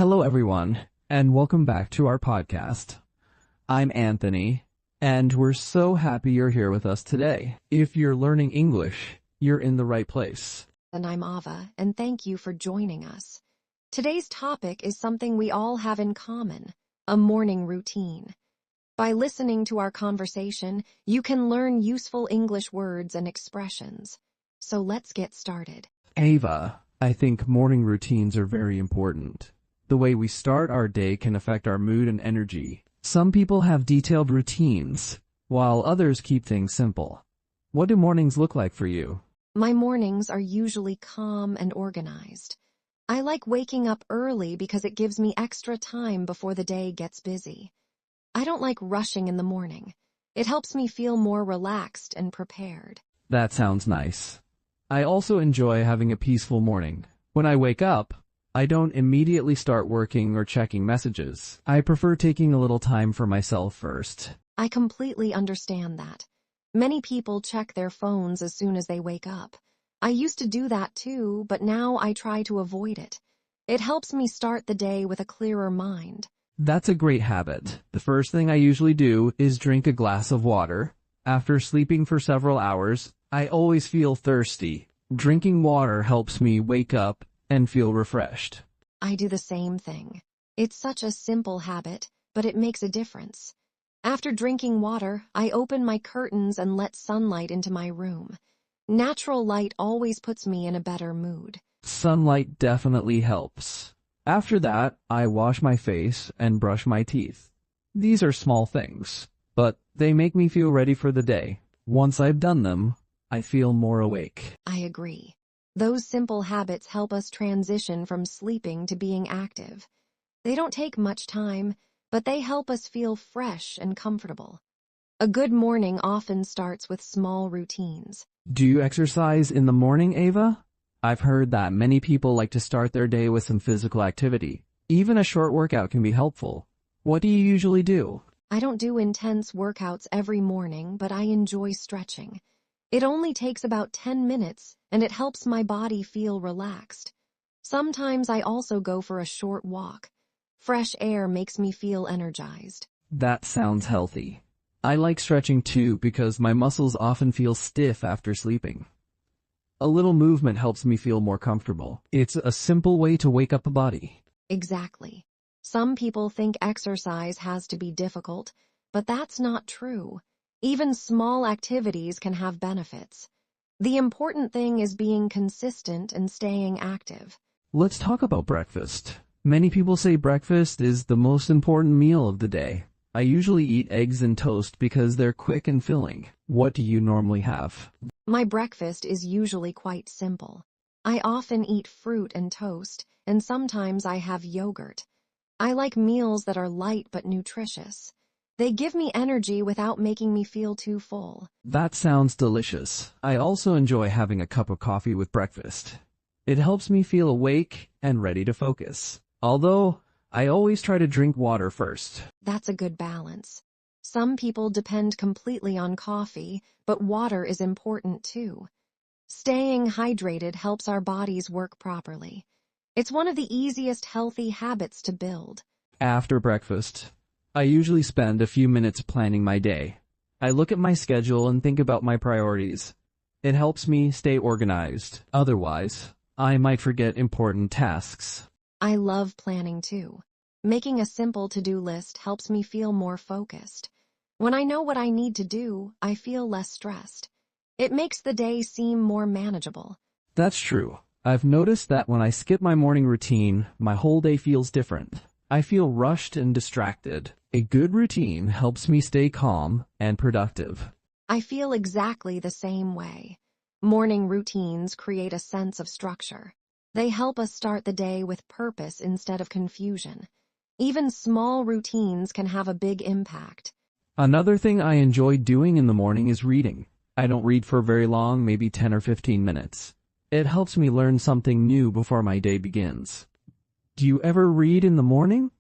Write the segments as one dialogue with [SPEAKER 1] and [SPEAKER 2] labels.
[SPEAKER 1] Hello, everyone, and welcome back to our podcast. I'm Anthony, and we're so happy you're here with us today. If you're learning English, you're in the right place.
[SPEAKER 2] And I'm Ava, and thank you for joining us. Today's topic is something we all have in common, a morning routine. By listening to our conversation, you can learn useful English words and expressions. So let's get started.
[SPEAKER 1] Ava, I think morning routines are very important. The way we start our day can affect our mood and energy. Some people have detailed routines, while others keep things simple. What do mornings look like for you?
[SPEAKER 2] My mornings are usually calm and organized. I like waking up early because it gives me extra time before the day gets busy. I don't like rushing in the morning. It helps me feel more relaxed and prepared.
[SPEAKER 1] That sounds nice. I also enjoy having a peaceful morning. When I wake up, I don't immediately start working or checking messages. I prefer taking a little time for myself first.
[SPEAKER 2] I completely understand that. Many people check their phones as soon as they wake up. I used to do that too, but now I try to avoid it. It helps me start the day with a clearer mind.
[SPEAKER 1] That's a great habit. The first thing I usually do is drink a glass of water. After sleeping for several hours, I always feel thirsty. Drinking water helps me wake up and feel refreshed.
[SPEAKER 2] I do the same thing. It's such a simple habit, but it makes a difference. After drinking water, I open my curtains and let sunlight into my room. Natural light always puts me in a better mood.
[SPEAKER 1] Sunlight definitely helps. After that, I wash my face and brush my teeth. These are small things, but they make me feel ready for the day. Once I've done them, I feel more awake.
[SPEAKER 2] I agree. Those simple habits help us transition from sleeping to being active. They don't take much time, but they help us feel fresh and comfortable. A good morning often starts with small routines.
[SPEAKER 1] Do you exercise in the morning, Ava? I've heard that many people like to start their day with some physical activity. Even a short workout can be helpful. What do you usually do?
[SPEAKER 2] I don't do intense workouts every morning, but I enjoy stretching. It only takes about 10 minutes, and it helps my body feel relaxed. Sometimes I also go for a short walk. Fresh air makes me feel energized.
[SPEAKER 1] That sounds healthy. I like stretching too because my muscles often feel stiff after sleeping. A little movement helps me feel more comfortable. It's a simple way to wake up the body.
[SPEAKER 2] Exactly. Some people think exercise has to be difficult, but that's not true. Even small activities can have benefits. The important thing is being consistent and staying active.
[SPEAKER 1] Let's talk about breakfast. Many people say breakfast is the most important meal of the day. I usually eat eggs and toast because they're quick and filling. What do you normally have?
[SPEAKER 2] My breakfast is usually quite simple. I often eat fruit and toast, and sometimes I have yogurt. I like meals that are light but nutritious. They give me energy without making me feel too full.
[SPEAKER 1] That sounds delicious. I also enjoy having a cup of coffee with breakfast. It helps me feel awake and ready to focus. Although, I always try to drink water first.
[SPEAKER 2] That's a good balance. Some people depend completely on coffee, but water is important too. Staying hydrated helps our bodies work properly. It's one of the easiest healthy habits to build.
[SPEAKER 1] After breakfast, I usually spend a few minutes planning my day. I look at my schedule and think about my priorities. It helps me stay organized. Otherwise, I might forget important tasks.
[SPEAKER 2] I love planning too. Making a simple to-do list helps me feel more focused. When I know what I need to do, I feel less stressed. It makes the day seem more manageable.
[SPEAKER 1] That's true. I've noticed that when I skip my morning routine, my whole day feels different. I feel rushed and distracted. A good routine helps me stay calm and productive.
[SPEAKER 2] I feel exactly the same way. Morning routines create a sense of structure. They help us start the day with purpose instead of confusion. Even small routines can have a big impact.
[SPEAKER 1] Another thing I enjoy doing in the morning is reading. I don't read for very long, maybe 10 or 15 minutes. It helps me learn something new before my day begins. Do you ever read in the morning?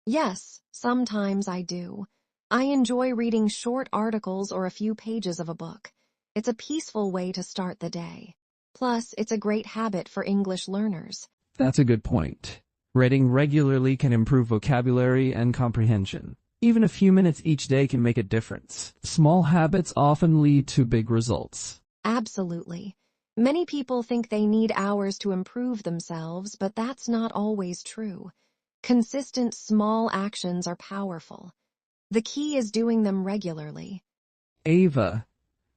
[SPEAKER 2] Yes, sometimes I do. I enjoy reading short articles or a few pages of a book. It's a peaceful way to start the day. Plus, it's a great habit for English learners.
[SPEAKER 1] That's a good point. Reading regularly can improve vocabulary and comprehension. Even a few minutes each day can make a difference. Small habits often lead to big results.
[SPEAKER 2] Absolutely. Many people think they need hours to improve themselves, but that's not always true. Consistent small actions are powerful. The key is doing them regularly.
[SPEAKER 1] Ava,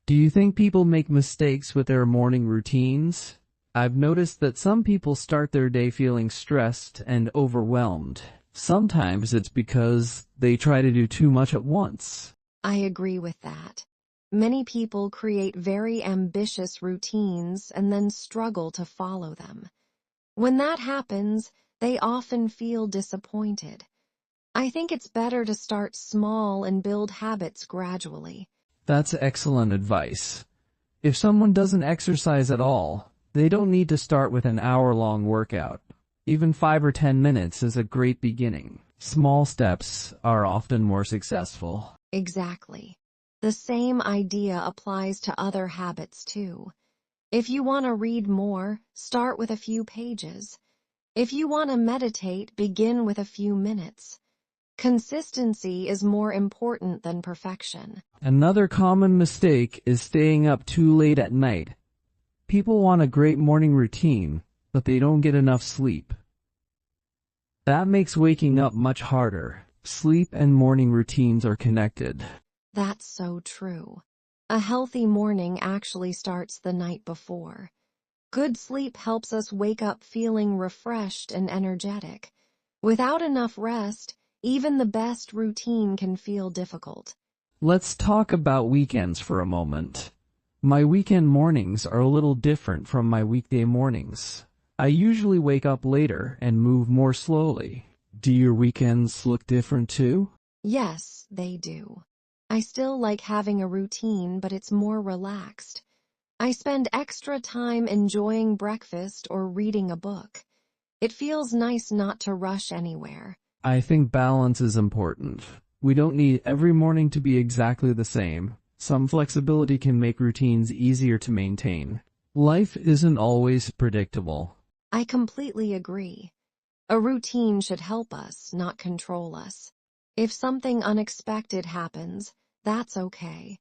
[SPEAKER 1] do you think people make mistakes with their morning routines? I've noticed that some people start their day feeling stressed and overwhelmed. Sometimes it's because they try to do too much at once.
[SPEAKER 2] I agree with that. Many people create very ambitious routines and then struggle to follow them. When that happens, they often feel disappointed. I think it's better to start small and build habits gradually.
[SPEAKER 1] That's excellent advice. If someone doesn't exercise at all, they don't need to start with an hour-long workout. Even 5 or 10 minutes is a great beginning. Small steps are often more successful.
[SPEAKER 2] Exactly. The same idea applies to other habits too. If you want to read more, start with a few pages. If you want to meditate, begin with a few minutes. Consistency is more important than perfection.
[SPEAKER 1] Another common mistake is staying up too late at night. People want a great morning routine, but they don't get enough sleep. That makes waking up much harder. Sleep and morning routines are connected.
[SPEAKER 2] That's so true. A healthy morning actually starts the night before. Good sleep helps us wake up feeling refreshed and energetic. Without enough rest, even the best routine can feel difficult.
[SPEAKER 1] Let's talk about weekends for a moment. My weekend mornings are a little different from my weekday mornings. I usually wake up later and move more slowly. Do your weekends look different too?
[SPEAKER 2] Yes, they do. I still like having a routine, but it's more relaxed. I spend extra time enjoying breakfast or reading a book. It feels nice not to rush anywhere.
[SPEAKER 1] I think balance is important. We don't need every morning to be exactly the same. Some flexibility can make routines easier to maintain. Life isn't always predictable.
[SPEAKER 2] I completely agree. A routine should help us, not control us. If something unexpected happens, that's okay.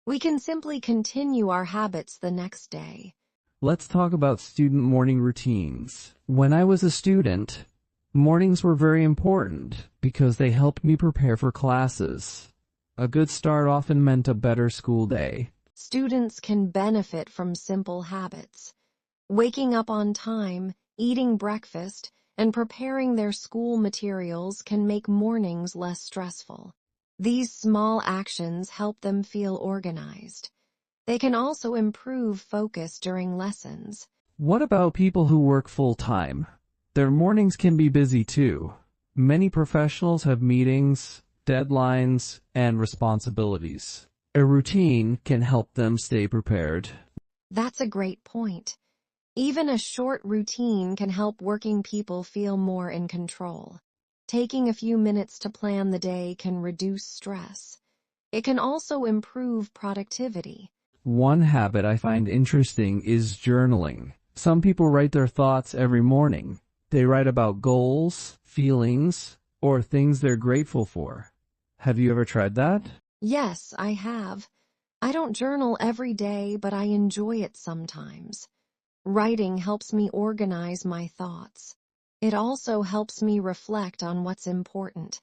[SPEAKER 2] We can simply continue our habits the next day.
[SPEAKER 1] Let's talk about student morning routines. When I was a student, mornings were very important because they helped me prepare for classes. A good start often meant a better school day.
[SPEAKER 2] Students can benefit from simple habits. Waking up on time, eating breakfast, and preparing their school materials can make mornings less stressful. These small actions help them feel organized. They can also improve focus during lessons.
[SPEAKER 1] What about people who work full-time? Their mornings can be busy too. Many professionals have meetings, deadlines, and responsibilities. A routine can help them stay prepared.
[SPEAKER 2] That's a great point. Even a short routine can help working people feel more in control. Taking a few minutes to plan the day can reduce stress. It can also improve productivity.
[SPEAKER 1] One habit I find interesting is journaling. Some people write their thoughts every morning. They write about goals, feelings, or things they're grateful for. Have you ever tried that?
[SPEAKER 2] Yes, I have. I don't journal every day, but I enjoy it sometimes. Writing helps me organize my thoughts. It also helps me reflect on what's important.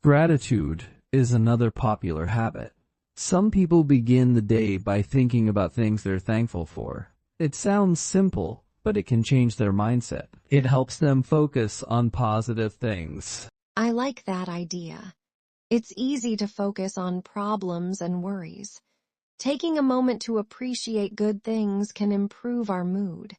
[SPEAKER 1] Gratitude is another popular habit. Some people begin the day by thinking about things they're thankful for. It sounds simple, but it can change their mindset. It helps them focus on positive things.
[SPEAKER 2] I like that idea. It's easy to focus on problems and worries. Taking a moment to appreciate good things can improve our mood.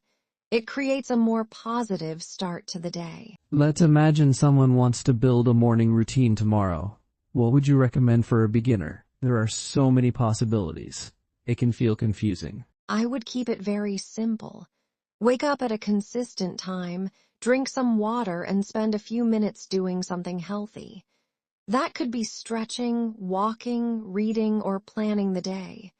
[SPEAKER 2] It creates a more positive start to the day.
[SPEAKER 1] Let's imagine someone wants to build a morning routine tomorrow. What would you recommend for a beginner? There are so many possibilities. It can feel confusing.
[SPEAKER 2] I would keep it very simple. Wake up at a consistent time, drink some water, and spend a few minutes doing something healthy. That could be stretching, walking, reading, or planning the day.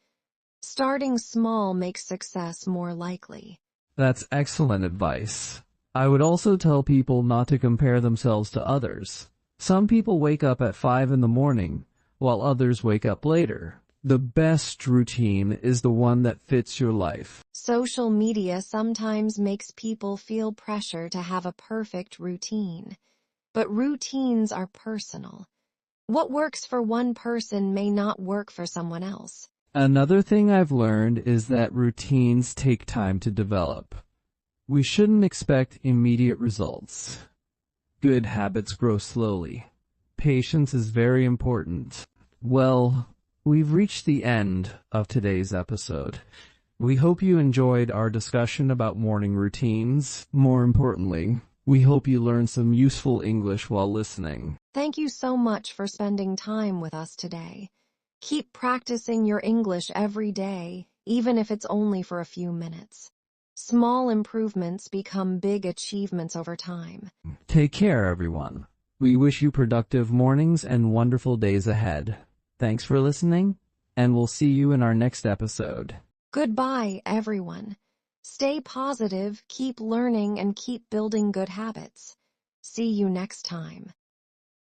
[SPEAKER 2] Starting small makes success more likely.
[SPEAKER 1] That's excellent advice. I would also tell people not to compare themselves to others. Some people wake up at 5 in the morning, while others wake up later. The best routine is the one that fits your life.
[SPEAKER 2] Social media sometimes makes people feel pressure to have a perfect routine. But routines are personal. What works for one person may not work for someone else.
[SPEAKER 1] Another thing I've learned is that routines take time to develop. We shouldn't expect immediate results. Good habits grow slowly. Patience is very important. Well, we've reached the end of today's episode. We hope you enjoyed our discussion about morning routines. More importantly, we hope you learned some useful English while listening.
[SPEAKER 2] Thank you so much for spending time with us today. Keep practicing your English every day, even if it's only for a few minutes. Small improvements become big achievements over time.
[SPEAKER 1] Take care, everyone. We wish you productive mornings and wonderful days ahead. Thanks for listening, and we'll see you in our next episode.
[SPEAKER 2] Goodbye, everyone. Stay positive, keep learning, and keep building good habits. See you next time.